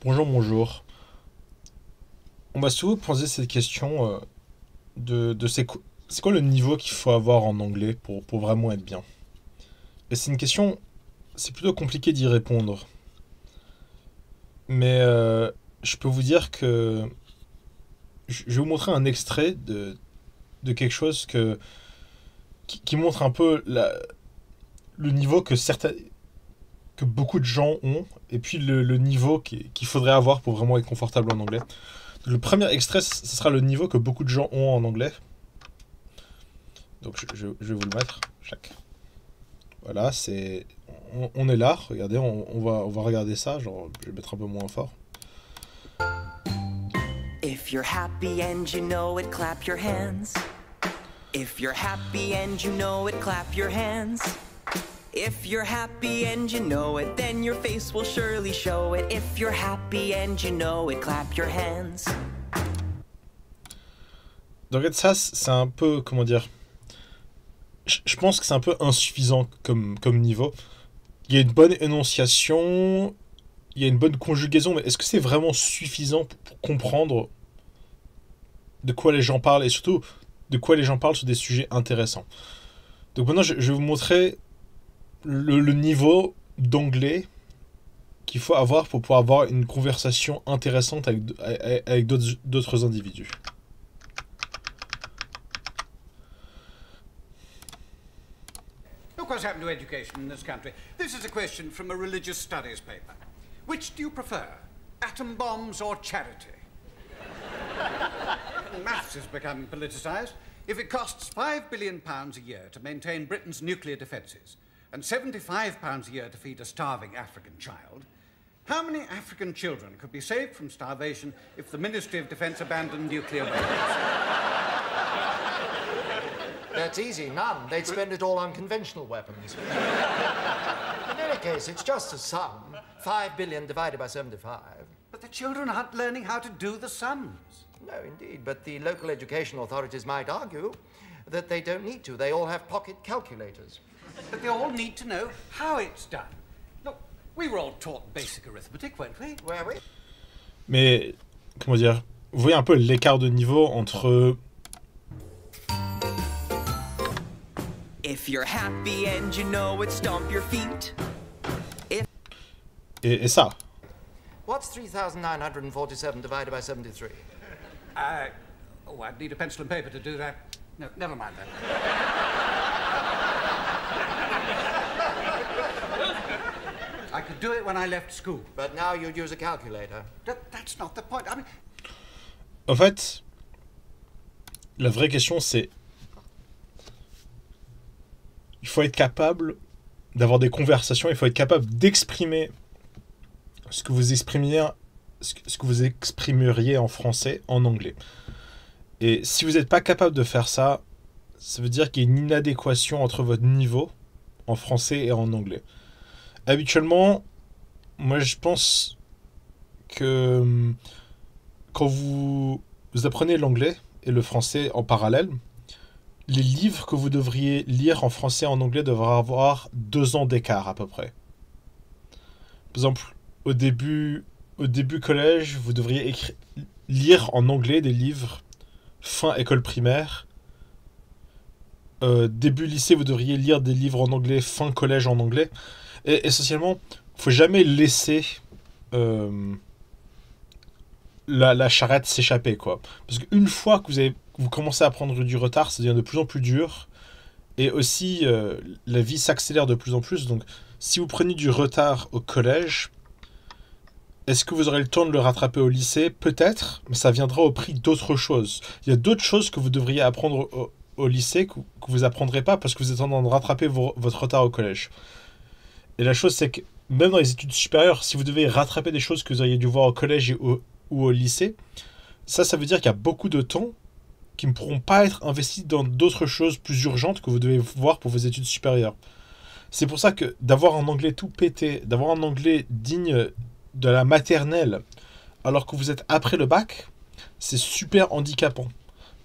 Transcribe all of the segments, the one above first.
Bonjour, bonjour. On m'a souvent posé cette question de c'est quoi le niveau qu'il faut avoir en anglais pour vraiment être bien. Et c'est une question, c'est plutôt compliqué d'y répondre. Mais je peux vous dire que je vais vous montrer un extrait de quelque chose qui montre un peu le niveau que beaucoup de gens ont, et puis le niveau qu'il faudrait avoir pour vraiment être confortable en anglais. Le premier extrait, ce sera le niveau que beaucoup de gens ont en anglais. Donc je vais vous le mettre. Chaque. Voilà, c'est. On est là, regardez, on va regarder ça. Genre, je vais le mettre un peu moins fort. If you're happy and you know it, clap your hands. If you're happy and you know it, clap your hands. If you're happy and you know it, then your face will surely show it. If you're happy and you know it, clap your hands. Donc ça, c'est un peu, comment dire, je pense que c'est un peu insuffisant comme niveau. Il y a une bonne énonciation, il y a une bonne conjugaison, mais est-ce que c'est vraiment suffisant pour comprendre de quoi les gens parlent et surtout de quoi les gens parlent sur des sujets intéressants? Donc maintenant, je vais vous montrer le niveau d'anglais qu'il faut avoir pour pouvoir avoir une conversation intéressante avec d'autres individus. Look what's happened to education in this country. This is a question from a religious studies paper. Which do you prefer, atom bombs or charity? Maths has become politicised. If it costs £5 billion a year to maintain Britain's nuclear defences, and £75 a year to feed a starving African child, how many African children could be saved from starvation if the Ministry of Defence abandoned nuclear weapons? That's easy, none. They'd spend it all on conventional weapons. In any case, it's just a sum. 5 billion divided by 75. But the children aren't learning how to do the sums. No, indeed, but the local education authorities might argue that they don't need to. They all have pocket calculators. But they all need to know how it's done. Look, we were all taught basic arithmetic, weren't we? Were we? Mais, comment dire, vous voyez un peu l'écart de niveau entre... If you're happy and you know it, stomp your feet. et ça. What's 3,947 divided by 73? Oh, I'd need a pencil and paper to do that. No, never mind that. I could do it when I left school. But now you'd use a calculator. That's not the point. I mean... En fait, la vraie question c'est... Il faut être capable d'avoir des conversations, il faut être capable d'exprimer ce que vous exprimeriez en français, en anglais. Et si vous n'êtes pas capable de faire ça, ça veut dire qu'il y a une inadéquation entre votre niveau en français et en anglais. Habituellement, moi je pense que quand vous apprenez l'anglais et le français en parallèle, les livres que vous devriez lire en français et en anglais devraient avoir 2 ans d'écart à peu près. Par exemple, au début collège, vous devriez lire en anglais des livres fin école primaire. Début lycée, vous devriez lire des livres en anglais fin collège en anglais. Et essentiellement, il ne faut jamais laisser la charrette s'échapper, quoi. Parce qu'une fois que vous commencez à prendre du retard, ça devient de plus en plus dur. Et aussi, la vie s'accélère de plus en plus. Donc, si vous prenez du retard au collège, est-ce que vous aurez le temps de le rattraper au lycée? Peut-être, mais ça viendra au prix d'autres choses. Il y a d'autres choses que vous devriez apprendre au lycée que vous apprendrez pas parce que vous êtes en train de rattraper votre retard au collège. Et la chose, c'est que même dans les études supérieures, si vous devez rattraper des choses que vous auriez dû voir au collège ou au lycée, ça veut dire qu'il y a beaucoup de temps qui ne pourront pas être investis dans d'autres choses plus urgentes que vous devez voir pour vos études supérieures. C'est pour ça que d'avoir un anglais tout pété, d'avoir un anglais digne de la maternelle, alors que vous êtes après le bac, c'est super handicapant.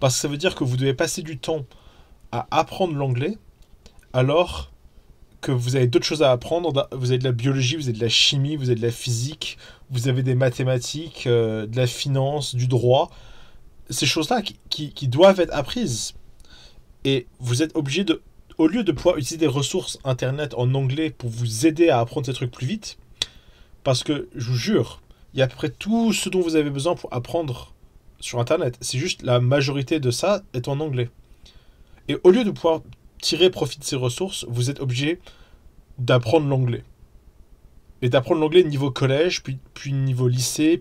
Parce que ça veut dire que vous devez passer du temps à apprendre l'anglais, alors que vous avez d'autres choses à apprendre. Vous avez de la biologie, vous avez de la chimie, vous avez de la physique, vous avez des mathématiques, de la finance, du droit. Ces choses-là qui doivent être apprises. Et vous êtes obligé de, au lieu de pouvoir utiliser des ressources internet en anglais pour vous aider à apprendre ces trucs plus vite, parce que je vous jure, il y a à peu près tout ce dont vous avez besoin pour apprendre sur internet. C'est juste la majorité de ça est en anglais. Et au lieu de pouvoir tirer profit de ces ressources, vous êtes obligé d'apprendre l'anglais. Et d'apprendre l'anglais niveau collège, puis niveau lycée,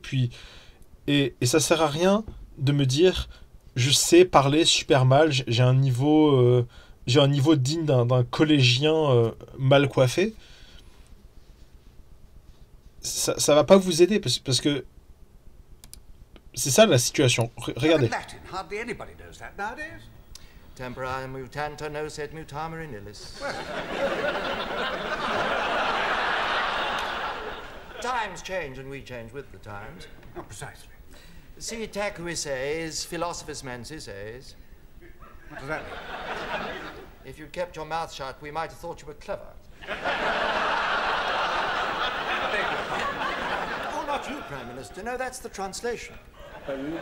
et ça sert à rien de me dire je sais parler super mal, j'ai un niveau digne d'un collégien mal coiffé. Ça va pas vous aider parce que c'est ça la situation. Regardez. Latin, hardly anybody knows that nowadays. Tempora mutanta nos et mutamur in illis. Times change and we change with the times. Oh, precisely. Si tacuises, philosophus mensis. What does that mean? If you'd kept your mouth shut, we might have thought you were clever. Oh, not you, Prime Minister. No, that's the translation.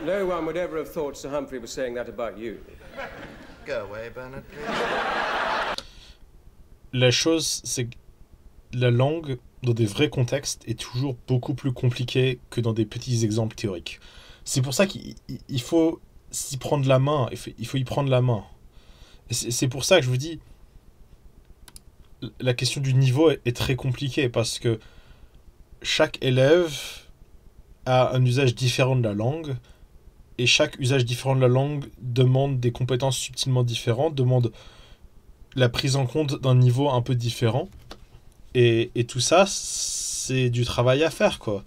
No one would ever have thought Sir Humphrey was saying that about you. Go away, Bernard, please. La chose, c'est que la langue, dans des vrais contextes, est toujours beaucoup plus compliquée que dans des petits exemples théoriques. C'est pour ça qu'il faut s'y prendre la main, il faut y prendre la main. Et c'est pour ça que je vous dis, la question du niveau est très compliquée, parce que chaque élève a un usage différent de la langue, et chaque usage différent de la langue demande des compétences subtilement différentes, demande la prise en compte d'un niveau un peu différent. Et tout ça, c'est du travail à faire, quoi.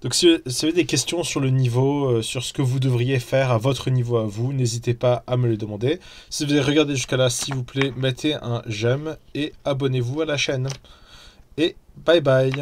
Donc si vous avez des questions sur le niveau, sur ce que vous devriez faire à votre niveau à vous, n'hésitez pas à me les demander. Si vous avez regardé jusqu'à là, s'il vous plaît, mettez un j'aime et abonnez-vous à la chaîne. Et bye bye.